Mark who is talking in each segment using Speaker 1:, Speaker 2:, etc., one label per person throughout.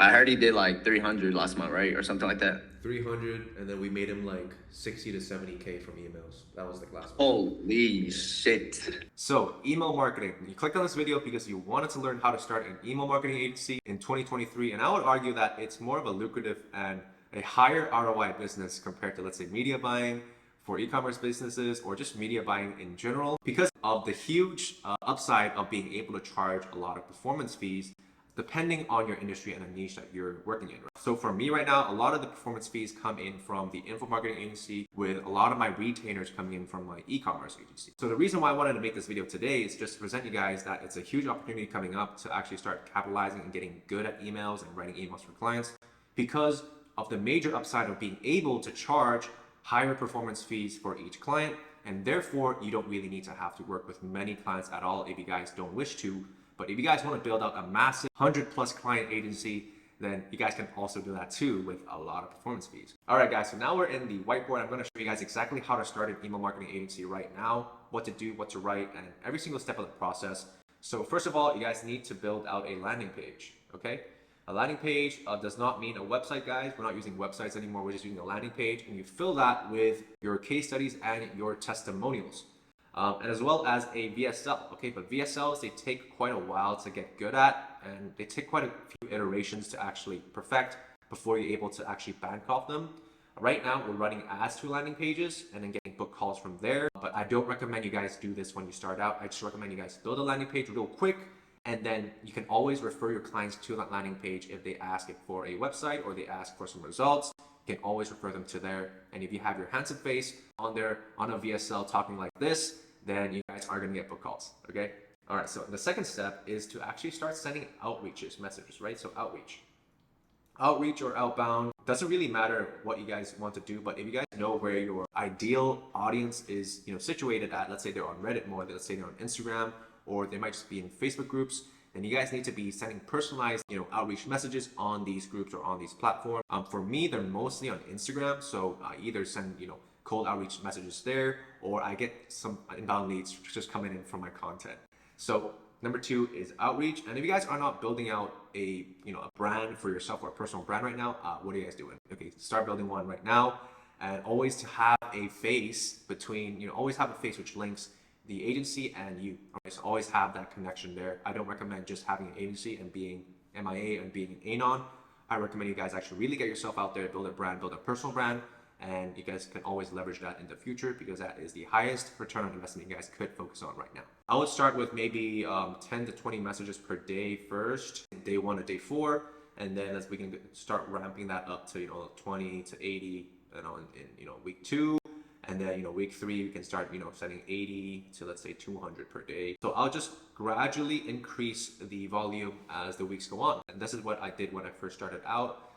Speaker 1: I heard he did like 300 last month, right? Or something like that.
Speaker 2: 300, and then we made him like 60 to 70K from emails. That was like last month.
Speaker 1: Holy shit.
Speaker 2: So email marketing, you clicked on this video because you wanted to learn how to start an email marketing agency in 2023. And I would argue that it's more of a lucrative and a higher ROI business compared to, let's say, media buying for e-commerce businesses or just media buying in general, because of the huge upside of being able to charge a lot of performance fees depending on your industry and the niche that you're working in. So for me right now, a lot of the performance fees come in from the info marketing agency, with a lot of my retainers coming in from my e-commerce agency. So the reason why I wanted to make this video today is just to present you guys that it's a huge opportunity coming up to actually start capitalizing and getting good at emails and writing emails for clients, because of the major upside of being able to charge higher performance fees for each client. And therefore, you don't really need to have to work with many clients at all if you guys don't wish to. But if you guys want to build out a massive 100+ client agency, then you guys can also do that too with a lot of performance fees. All right, guys, so now we're in the whiteboard. I'm going to show you guys exactly how to start an email marketing agency right now, what to do, what to write, and every single step of the process. So first of all, you guys need to build out a landing page, okay? A landing page does not mean a website, guys. We're not using websites anymore. We're just using a landing page, and you fill that with your case studies and your testimonials. And as well as a VSL, okay? But VSLs, they take quite a while to get good at, and they take quite a few iterations to actually perfect before you're able to actually bank off them. Right now, we're running ads to landing pages and then getting book calls from there. But I don't recommend you guys do this when you start out. I just recommend you guys build a landing page real quick, and then you can always refer your clients to that landing page if they ask it for a website or they ask for some results. You can always refer them to there. And if you have your handsome face on there on a VSL talking like this, then you guys are going to get book calls, okay? All right, so the second step is to actually start sending outreaches, messages, right? So outreach or outbound, doesn't really matter what you guys want to do, but if you guys know where your ideal audience is, situated at, let's say they're on Reddit more, let's say they're on Instagram, or they might just be in Facebook groups, then you guys need to be sending personalized, outreach messages on these groups or on these platforms. For me, they're mostly on Instagram, so I either send, cold outreach messages there, or I get some inbound leads just coming in from my content. So number 2 is outreach. And if you guys are not building out a brand for yourself or a personal brand right now, what are you guys doing? Okay, start building one right now, and always to have a face between, always have a face which links the agency and you. Okay, so always have that connection there. I don't recommend just having an agency and being MIA and being anon. I recommend you guys actually really get yourself out there, build a brand, build a personal brand, and you guys can always leverage that in the future, because that is the highest return on investment you guys could focus on right now. I would start with maybe 10 to 20 messages per day first, day 1 to day 4, and then as we can start ramping that up to 20 to 80 in week 2. And then, week 3, we can start, sending 80 to, let's say, 200 per day. So I'll just gradually increase the volume as the weeks go on. And this is what I did when I first started out.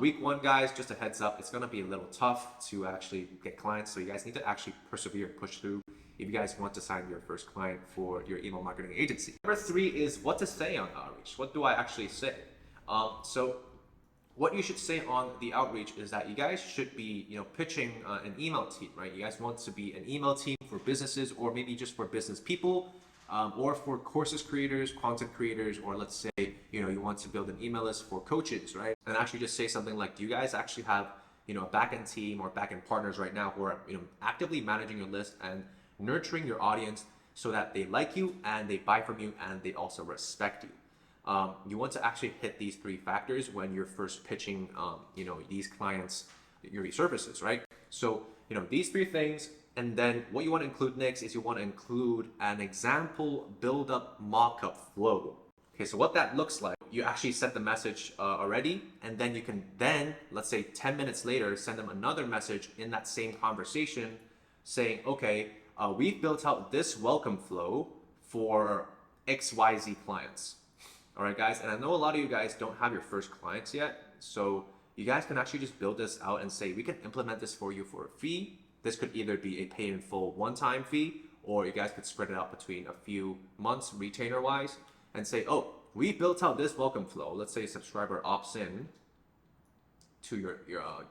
Speaker 2: Week 1, guys, just a heads up, it's going to be a little tough to actually get clients. So you guys need to actually persevere and push through if you guys want to sign your first client for your email marketing agency. Number 3 is what to say on outreach. What do I actually say? So what you should say on the outreach is that you guys should be, pitching an email team, right? You guys want to be an email team for businesses, or maybe just for business people, or for courses creators, content creators, or let's say, you want to build an email list for coaches, right? And actually just say something like, do you guys actually have, a backend team or backend partners right now who are, actively managing your list and nurturing your audience so that they like you and they buy from you and they also respect you. You want to actually hit these 3 factors when you're first pitching, these clients your services, right? So, these 3 things, and then what you want to include next is you want to include an example build-up mock-up flow. Okay, so what that looks like, you actually set the message already, and then you can let's say 10 minutes later, send them another message in that same conversation saying, okay, we've built out this welcome flow for XYZ clients. All right, guys, and I know a lot of you guys don't have your first clients yet, so you guys can actually just build this out and say, we can implement this for you for a fee. This could either be a pay in full one-time fee, or you guys could spread it out between a few months retainer-wise and say, oh, we built out this welcome flow. Let's say a subscriber opts in to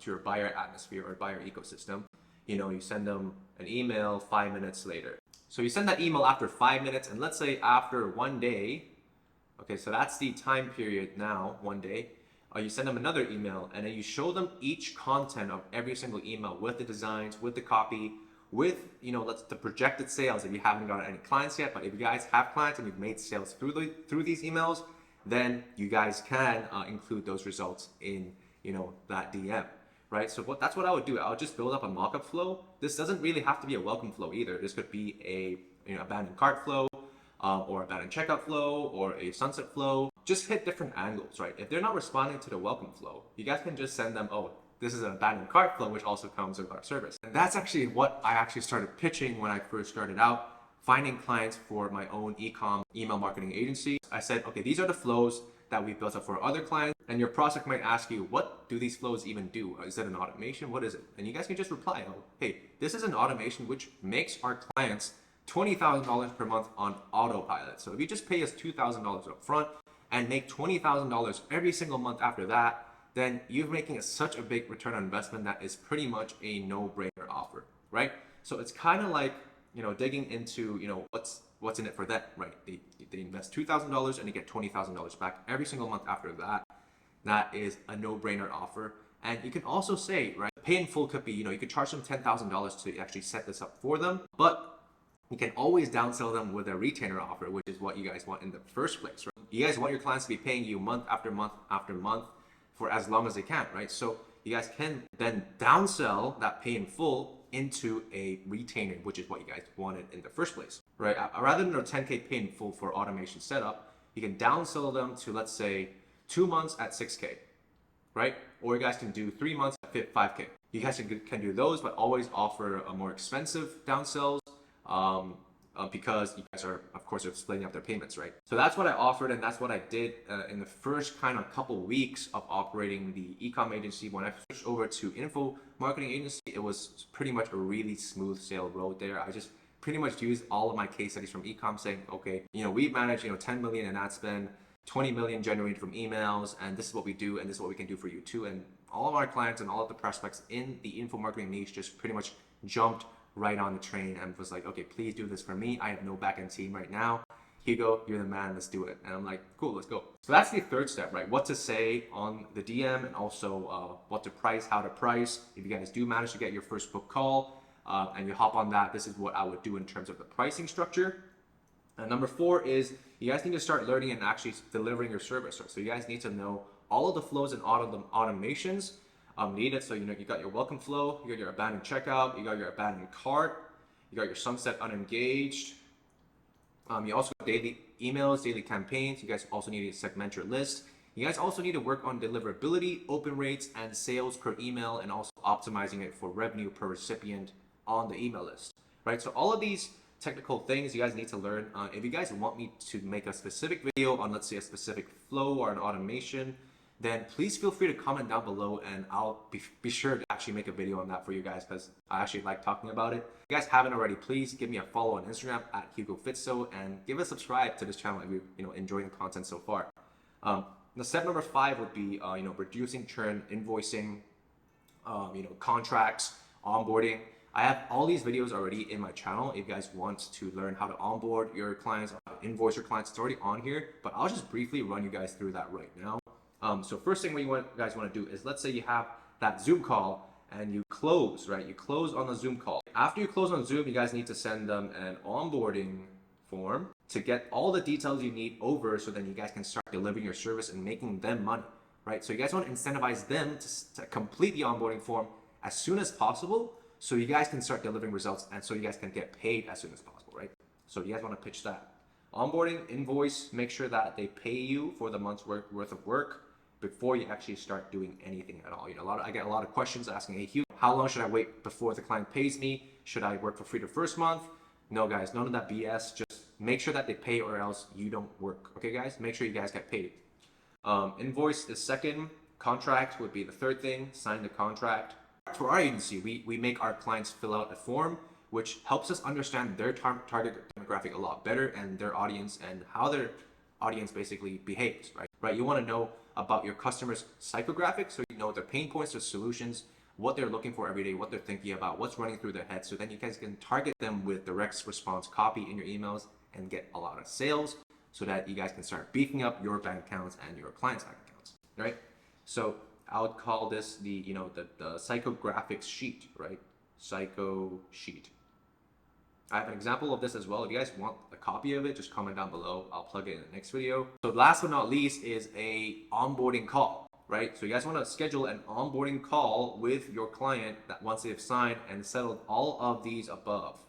Speaker 2: your buyer atmosphere or buyer ecosystem. You send them an email 5 minutes later. So you send that email after 5 minutes, and let's say after 1 day, okay, so that's the time period now, 1 day. you send them another email, and then you show them each content of every single email with the designs, with the copy, with the projected sales. If you haven't gotten any clients yet, but if you guys have clients and you've made sales through these emails, then you guys can include those results in that DM, right? So that's what I would do. I would just build up a mock-up flow. This doesn't really have to be a welcome flow either. This could be a abandoned cart flow, or abandoned checkout flow, or a sunset flow. Just hit different angles, right? If they're not responding to the welcome flow, you guys can just send them, oh, this is an abandoned cart flow, which also comes with our service. And that's actually what I actually started pitching when I first started out, finding clients for my own e-com email marketing agency. I said, okay, these are the flows that we built up for other clients. And your prospect might ask you, what do these flows even do? Is it an automation? What is it? And you guys can just reply, oh, hey, this is an automation which makes our clients $20,000 per month on autopilot. So if you just pay us $2,000 up front and make $20,000 every single month after that, then you're making such a big return on investment that is pretty much a no-brainer offer, right? So it's kind of like, digging into, what's in it for them, right? They invest $2,000 and they get $20,000 back every single month after that. That is a no-brainer offer. And you can also say, right, pay in full could be, you could charge them $10,000 to actually set this up for them, but you can always downsell them with a retainer offer, which is what you guys want in the first place, right? You guys want your clients to be paying you month after month after month for as long as they can, right? So you guys can then downsell that pay in full into a retainer, which is what you guys wanted in the first place, right? Rather than a 10K pay in full for automation setup, you can downsell them to, let's say, 2 months at 6K, right? Or you guys can do 3 months at 5K. You guys can do those, but always offer a more expensive downsells, because you guys are, of course, splitting up their payments, right? So that's what I offered, and that's what I did in the first kind of couple weeks of operating the e-com agency. When I switched over to info marketing agency, it was pretty much a really smooth sale road there. I just pretty much used all of my case studies from e-com, saying, okay, we manage 10 million in ad spend, 20 million generated from emails, and this is what we do, and this is what we can do for you too. And all of our clients and all of the prospects in the info marketing niche just pretty much jumped right on the train and was like, okay, please do this for me. I have no backend team right now. Hugo, you're the man, let's do it. And I'm like, cool, let's go. So that's the third step, right? What to say on the DM, and also what to price, how to price. If you guys do manage to get your first book call and you hop on that, this is what I would do in terms of the pricing structure. And number 4 is you guys need to start learning and actually delivering your service. Right? So you guys need to know all of the flows and all of the automations needed. So you got your welcome flow, you got your abandoned checkout, you got your abandoned cart, you got your sunset unengaged. You also got daily emails, daily campaigns. You guys also need to segment your list. You guys also need to work on deliverability, open rates, and sales per email, and also optimizing it for revenue per recipient on the email list, right? So all of these technical things you guys need to learn. If you guys want me to make a specific video on, let's say, a specific flow or an automation, then please feel free to comment down below, and I'll be sure to actually make a video on that for you guys, because I actually like talking about it. If you guys haven't already, please give me a follow on Instagram at HugoFitso, and give a subscribe to this channel if you enjoying the content so far. The step number 5 would be reducing churn, invoicing, contracts, onboarding. I have all these videos already in my channel. If you guys want to learn how to onboard your clients, how to invoice your clients, it's already on here, but I'll just briefly run you guys through that right now. So first thing you guys want to do is, let's say you have that Zoom call and you close, right? You close on the Zoom call. After you close on Zoom, you guys need to send them an onboarding form to get all the details you need over, so then you guys can start delivering your service and making them money, right? So you guys want to incentivize them to complete the onboarding form as soon as possible, so you guys can start delivering results, and so you guys can get paid as soon as possible, right? So you guys want to pitch that. Onboarding, invoice, make sure that they pay you for the month's worth of work before you actually start doing anything at all. I get a lot of questions asking, hey Hugh, how long should I wait before the client pays me? Should I work for free the first month? No guys, none of that BS. Just make sure that they pay, or else you don't work. Okay guys, make sure you guys get paid. Invoice is second. Contract would be the third thing. Sign the contract. For our agency, we make our clients fill out a form, which helps us understand their target demographic a lot better, and their audience, and how their audience basically behaves, right? You want to know about your customers' psychographics, so you know their pain points, their solutions, what they're looking for every day, what they're thinking about, what's running through their head. So then you guys can target them with direct response copy in your emails and get a lot of sales, so that you guys can start beefing up your bank accounts and your clients' bank accounts, right? So I would call this the psychographics sheet, right? Psycho sheet. I have an example of this as well. If you guys want a copy of it, just comment down below. I'll plug it in the next video. So last but not least is a onboarding call, right? So you guys want to schedule an onboarding call with your client that once they've signed and settled all of these above,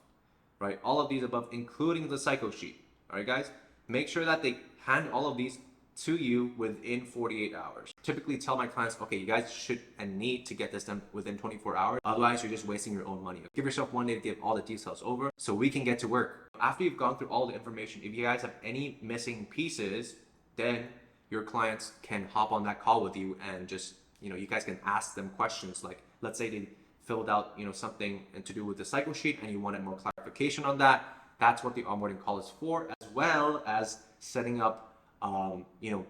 Speaker 2: right? All of these above, including the psycho sheet. All right, guys? Make sure that they hand all of these to you within 48 hours. Typically tell my clients, okay, you guys should and need to get this done within 24 hours. Otherwise, you're just wasting your own money. Give yourself one day to give all the details over so we can get to work. After you've gone through all the information, if you guys have any missing pieces, then your clients can hop on that call with you and just, you guys can ask them questions. Like, let's say they filled out, something to do with the cycle sheet and you wanted more clarification on that. That's what the onboarding call is for, as well as setting up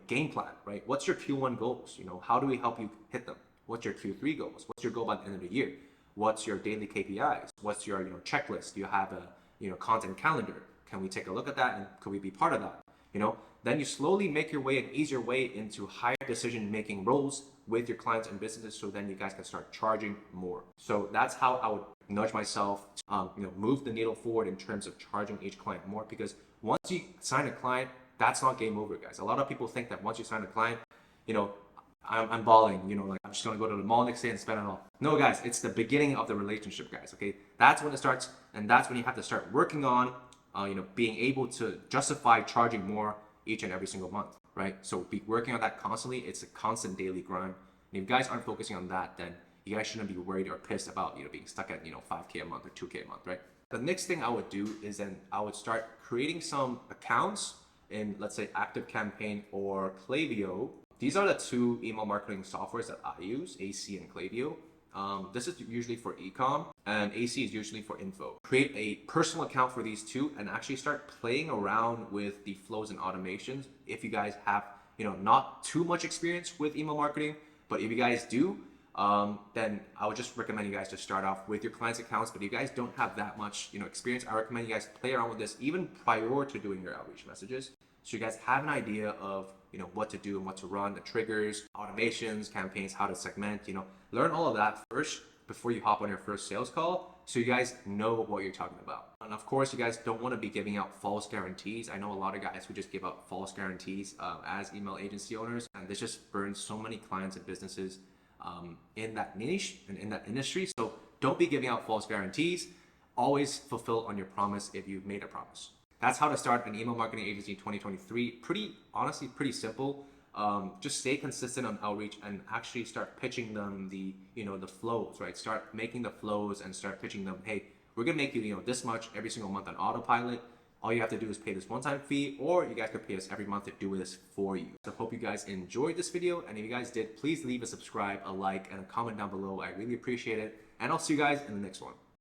Speaker 2: game plan, right? What's your Q1 goals? How do we help you hit them? What's your Q3 goals? What's your goal by the end of the year? What's your daily KPIs? What's your, checklist? Do you have a, content calendar? Can we take a look at that and could we be part of that? Then you slowly make your way, an easier way into higher decision-making roles with your clients and businesses, so then you guys can start charging more. So that's how I would nudge myself to, move the needle forward in terms of charging each client more, because once you sign a client, that's not game over, guys. A lot of people think that once you sign a client, I'm balling, like I'm just gonna go to the mall next day and spend it all. No, guys, it's the beginning of the relationship, guys, okay? That's when it starts, and that's when you have to start working on, being able to justify charging more each and every single month, right? So be working on that constantly. It's a constant daily grind. And if you guys aren't focusing on that, then you guys shouldn't be worried or pissed about, being stuck at, 5K a month or 2K a month, right? The next thing I would do is then I would start creating some accounts in, let's say, Activecampaign or Klaviyo. These are the two email marketing softwares that I use, AC and Klaviyo. This is usually for ecom and AC is usually for info. Create a personal account for these two and actually start playing around with the flows and automations. If you guys have, not too much experience with email marketing, but if you guys do, then I would just recommend you guys to start off with your clients' accounts. But if you guys don't have that much, experience, I recommend you guys play around with this even prior to doing your outreach messages, so you guys have an idea of, what to do and what to run, the triggers, automations, campaigns, how to segment, learn all of that first before you hop on your first sales call, so you guys know what you're talking about. And of course, you guys don't want to be giving out false guarantees. I know a lot of guys who just give out false guarantees as email agency owners, and this just burns so many clients and businesses in that niche and in that industry. So don't be giving out false guarantees. Always fulfill on your promise if you've made a promise. That's how to start an email marketing agency in 2023. Honestly, pretty simple. Just stay consistent on outreach and actually start pitching them the flows, right? Start making the flows and start pitching them, hey, we're gonna make you, this much every single month on autopilot. All you have to do is pay this one-time fee, or you guys could pay us every month to do this for you. So I hope you guys enjoyed this video, and if you guys did, please leave a subscribe, a like, and a comment down below. I really appreciate it, and I'll see you guys in the next one.